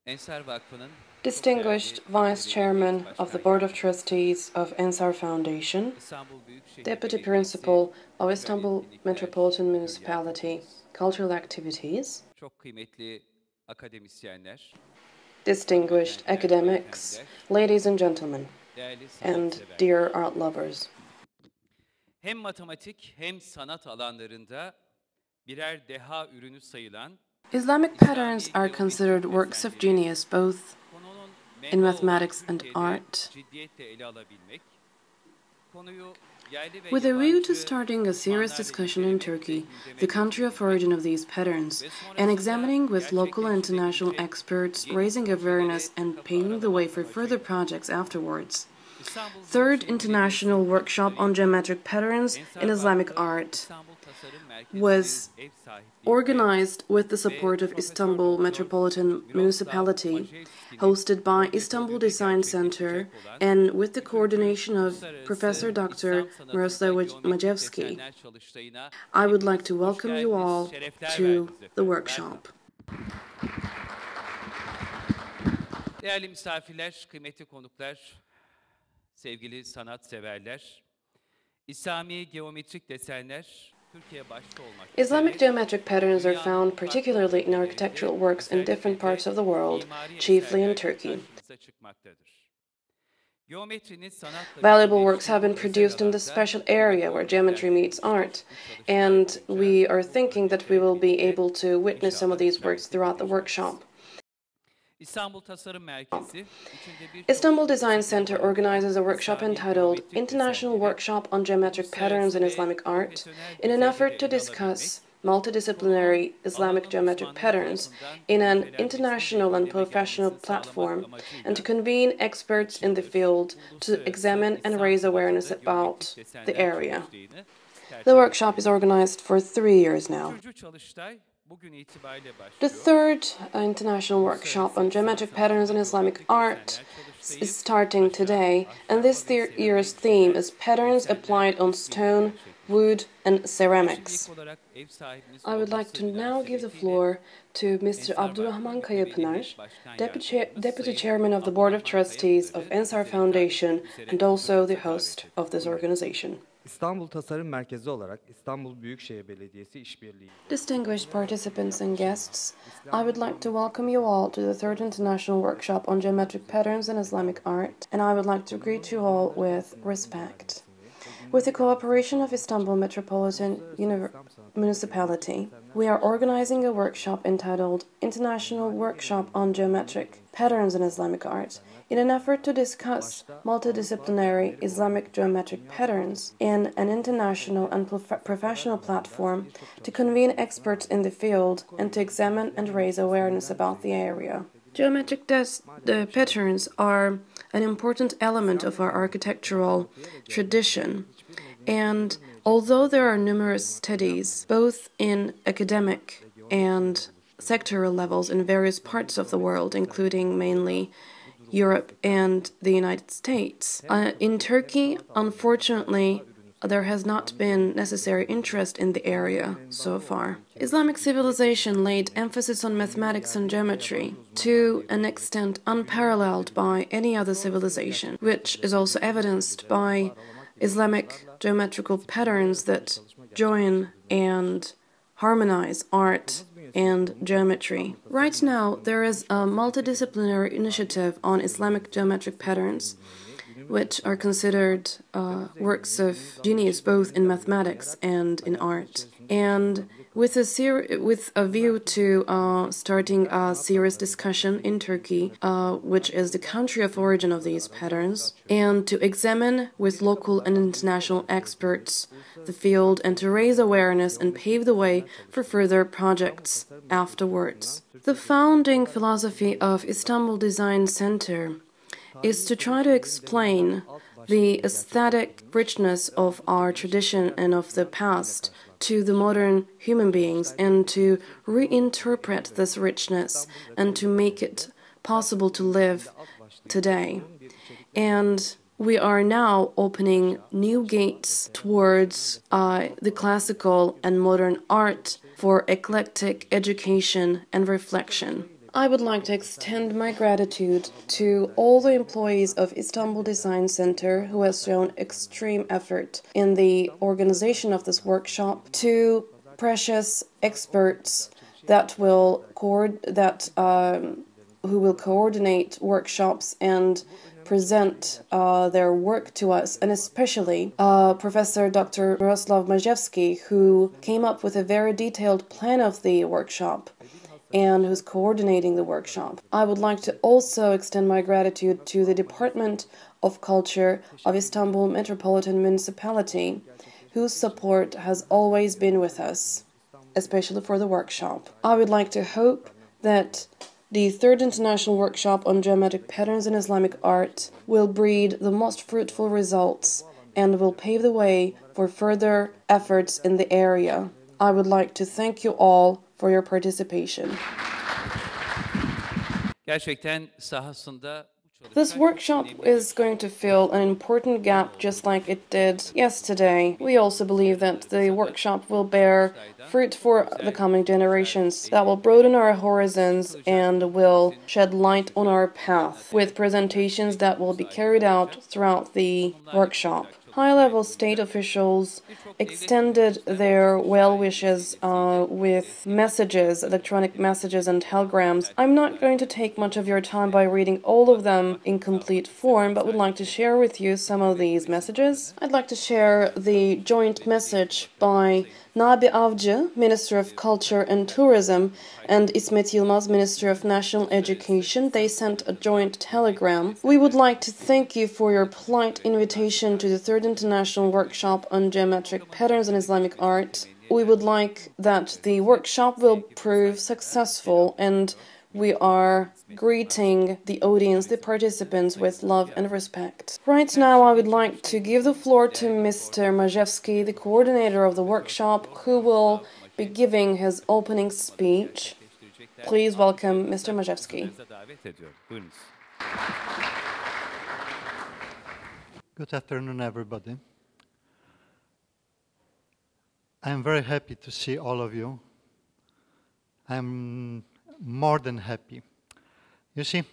Ensar Vakfı'nın Distinguished Vice Chairman of the Board of Trustees of Ensar Foundation, Deputy Principal of Istanbul Metropolitan Municipality Cultural Activities, çok kıymetli akademisyenler, distinguished academics, ladies and gentlemen, değerli and sanatseverler. dear art lovers. Hem matematik hem sanat alanlarında birer deha ürünü sayılan Islamic patterns are considered works of genius both konunun in menba olan mathematics and Türkiye'de art. ciddiyetle ele alabilmek, konuyu yerli ve With a view to yabancı starting a serious uzmanlarla discussion in incelemek ve Turkey, gündeme the country of origin of these patterns, and examining with local and international experts, raising awareness and paving the way for further projects afterwards. Third International Workshop on Geometric Patterns in Islamic Art was organized with the support of Istanbul Metropolitan Municipality, hosted by Istanbul Design Center, and with the coordination of Professor Dr. Miroslaw Majewski. I would like to welcome you all to the workshop. Değerli misafirler, kıymetli konuklar, sevgili sanatseverler, İslami geometrik desenler Türkiye başta olmak üzere Islamic geometric patterns are found particularly in architectural works in different parts of the world, chiefly in Turkey. Valuable works have been produced in this special area where geometry meets art, and we are thinking that we will be able to witness some of these works throughout the workshop. İstanbul Tasarım Merkezi, Istanbul Design Center organizes a workshop entitled International Workshop on Geometric Patterns in Islamic Art in an effort to discuss multidisciplinary Islamic geometric patterns in an international and professional platform and to convene experts in the field to examine and raise awareness about the area. The workshop is organized for 3 years now. The third International Workshop on Geometric Patterns in Islamic Art is starting today, and this year's theme is Patterns Applied on Stone, Wood, and Ceramics. I would like to now give the floor to Mr. Abdurrahman Kayapınar, Deputy Chairman of the Board of Trustees of Ensar Foundation and also the host of this organization. İstanbul Tasarım Merkezi olarak İstanbul Büyükşehir Belediyesi işbirliği. Distinguished participants and guests, I would like to welcome you all to the third International Workshop on Geometric Patterns in Islamic Art, and I would like to greet you all with respect. With the cooperation of Istanbul Metropolitan Municipality, we are organizing a workshop entitled International Workshop on Geometric Patterns in Islamic Art in an effort to discuss multidisciplinary Islamic geometric patterns in an international and professional platform to convene experts in the field and to examine and raise awareness about the area. Geometric patterns are an important element of our architectural tradition, and although there are numerous studies, both in academic and sectoral levels in various parts of the world, including mainly Europe and the United States, in Turkey, unfortunately, there has not been necessary interest in the area so far. Islamic civilization laid emphasis on mathematics and geometry to an extent unparalleled by any other civilization, which is also evidenced by Islamic geometrical patterns that join and harmonize art and geometry. Right now, there is a multidisciplinary initiative on Islamic geometric patterns, which are considered works of genius both in mathematics and in art. And with a view to starting a serious discussion in Turkey, which is the country of origin of these patterns, and to examine with local and international experts the field and to raise awareness and pave the way for further projects afterwards. The founding philosophy of Istanbul Design Center is to try to explain the aesthetic richness of our tradition and of the past to the modern human beings and to reinterpret this richness and to make it possible to live today. And we are now opening new gates towards the classical and modern art for eclectic education and reflection. I would like to extend my gratitude to all the employees of Istanbul Design Center who has shown extreme effort in the organization of this workshop, to precious experts that will who will coordinate workshops and present their work to us, and especially Professor Dr. Miroslaw Majewski, who came up with a very detailed plan of the workshop and who's coordinating the workshop. I would like to also extend my gratitude to the Department of Culture of Istanbul Metropolitan Municipality, whose support has always been with us, especially for the workshop. I would like to hope that the Third International Workshop on Geometric Patterns in Islamic Art will breed the most fruitful results and will pave the way for further efforts in the area. I would like to thank you all for your participation. Gerçekten sahasında This workshop is going to fill an important gap just like it did yesterday. We also believe that the workshop will bear fruit for the coming generations, that will broaden our horizons and will shed light on our path with presentations that will be carried out throughout the workshop. High-level state officials extended their well wishes with messages, electronic messages and telegrams. I'm not going to take much of your time by reading all of them in complete form, but would like to share with you some of these messages. I'd like to share the joint message by Nabi Avcı, Minister of Culture and Tourism, and İsmet Yılmaz, Minister of National Education. They sent a joint telegram. We would like to thank you for your polite invitation to the Third International Workshop on Geometric Patterns in Islamic Art. We would like that the workshop will prove successful, and we are greeting the audience, the participants, with love and respect. Right now, I would like to give the floor to Mr. Majewski, the coordinator of the workshop, who will be giving his opening speech. Please welcome Mr. Majewski. Good afternoon, everybody. I'm very happy to see all of you. I'm more than happy. You see,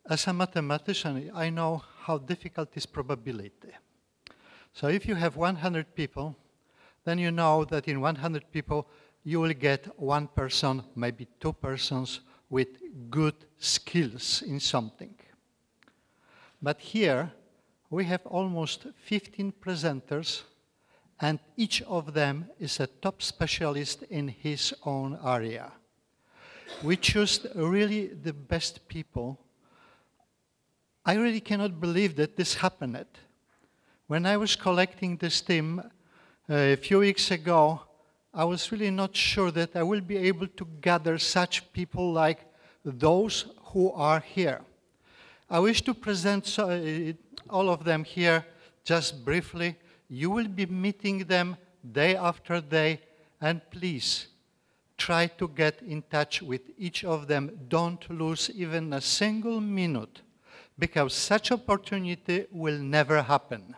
as a mathematician, I know how difficult is probability. So if you have 100 people, then you know that in 100 people, you will get one person, maybe two persons with good skills in something. But here, we have almost 15 presenters, and each of them is a top specialist in his own area. We choose really the best people. I really cannot believe that this happened. When I was collecting this team a few weeks ago, I was really not sure that I will be able to gather such people like those who are here. I wish to present all of them here just briefly. You will be meeting them day after day, and please try to get in touch with each of them. Don't lose even a single minute, because such opportunity will never happen.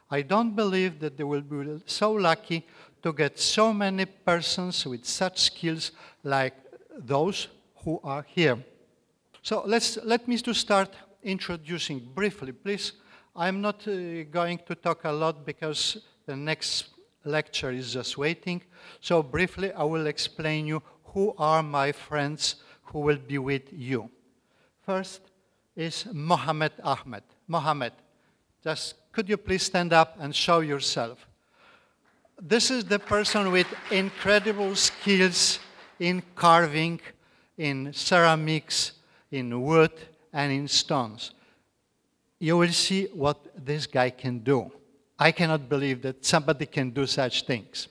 I don't believe that they will be so lucky to get so many persons with such skills like those who are here. So let me start introducing briefly, please. I'm not going to talk a lot because the next lecture is just waiting. So briefly, I will explain you who are my friends who will be with you. First is Mohammed Ahmed. Mohammed, just could you please stand up and show yourself? This is the person with incredible skills in carving, in ceramics, in wood, and in stones. You will see what this guy can do. I cannot believe that somebody can do such things.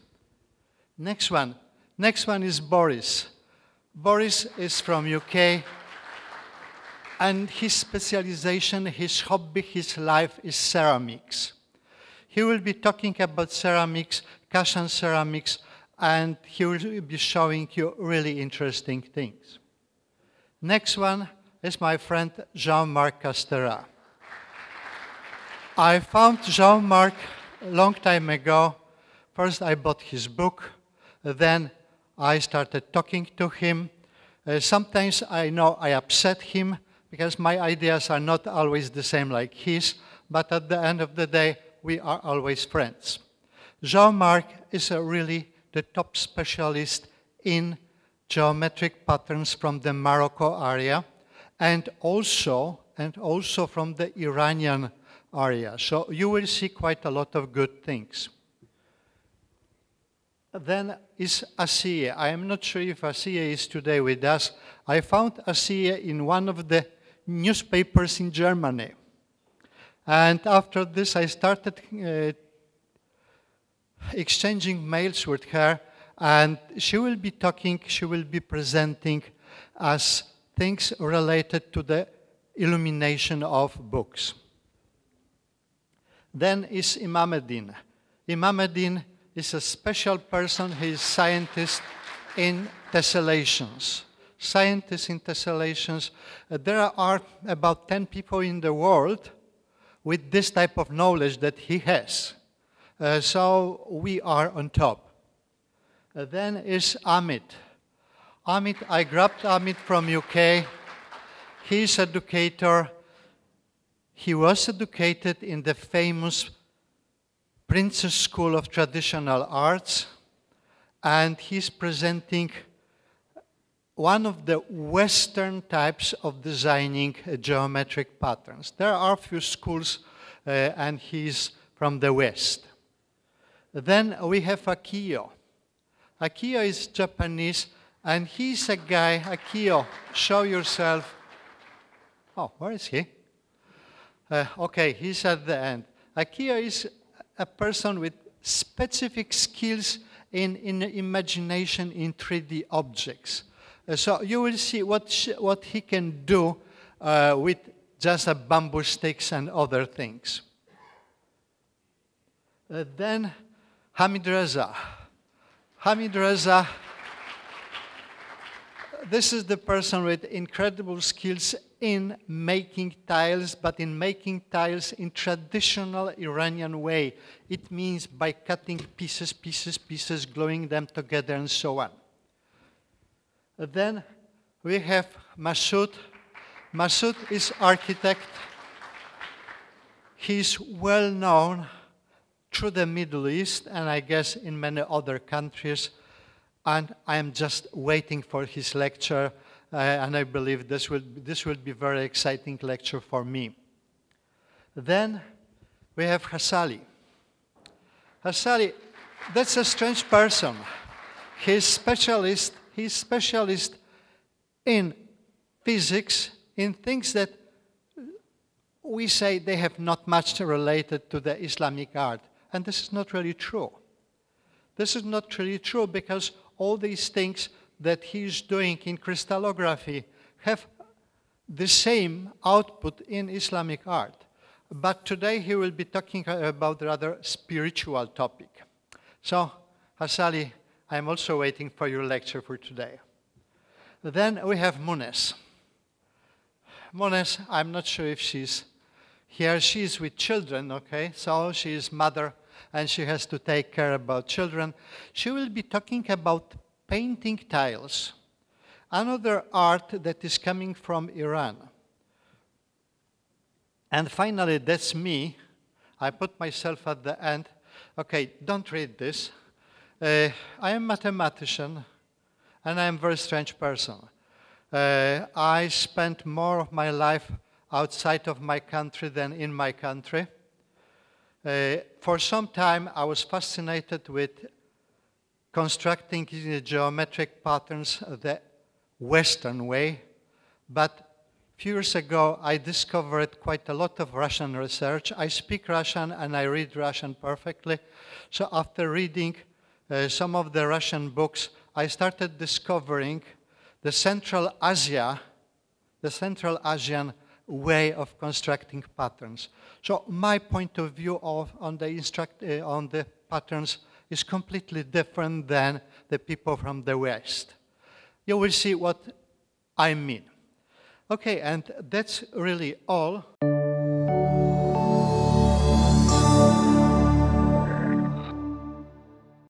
Next one is Boris. Boris is from UK, and his specialization, his hobby, his life is ceramics. He will be talking about ceramics, Kashan ceramics, and he will be showing you really interesting things. Next one is my friend Jean-Marc Castera. I found Jean-Marc a long time ago. First, I bought his book. Then I started talking to him. Sometimes I know I upset him because my ideas are not always the same like his, but at the end of the day, we are always friends. Jean-Marc is really the top specialist in geometric patterns from the Morocco area and also from the Iranian area. So you will see quite a lot of good things. Then is Asiye. I am not sure if Asiye is today with us. I found Asiye in one of the newspapers in Germany. And after this, I started exchanging mails with her, and she will be presenting as things related to the illumination of books. Then is Imameddin. Imameddin is a special person. He is scientist in tessellations. Scientist in tessellations. There are about 10 people in the world with this type of knowledge that he has. So we are on top. Then is Amit. Amit, I grabbed Amit from UK. He is an educator. He was educated in the famous Princess School of Traditional Arts, and he's presenting one of the Western types of designing geometric patterns. There are a few schools, and he's from the West. Then we have Akio. Akio is Japanese, and he's a guy. Akio, show yourself. Oh, where is he? Okay, he's at the end. Akio is a person with specific skills in imagination in 3D objects. So you will see what he can do with just a bamboo sticks and other things. Then Hamid Reza. Hamid Reza, this is the person with incredible skills in making tiles, but in making tiles in traditional Iranian way. It means by cutting pieces, gluing them together and so on. Then we have Masoud. Masoud is architect. He's well known through the Middle East and I guess in many other countries. And I am just waiting for his lecture. And I believe this will be a very exciting lecture for me. Then we have Hassali. Hassali, that's a strange person. He's specialist in physics, in things that we say they have not much related to the Islamic art. And this is not really true. This is not really true because all these things that he's doing in crystallography have the same output in Islamic art. But today he will be talking about a rather spiritual topic. So, Hassali, I'm also waiting for your lecture for today. Then we have Munes. Munes, I'm not sure if she's here. She's with children, okay? So she is mother and she has to take care about children. She will be talking about painting tiles, another art that is coming from Iran. And finally, that's me. I put myself at the end. Okay, don't read this. I am a mathematician, and I am a very strange person. I spent more of my life outside of my country than in my country. For some time, I was fascinated with constructing geometric patterns the Western way, but a few years ago I discovered quite a lot of Russian research. I speak Russian and I read Russian perfectly. So after reading some of the Russian books, I started discovering the Central Asian way of constructing patterns. So my point of view on the patterns is completely different than the people from the West. You will see what I mean. Okay, and that's really all.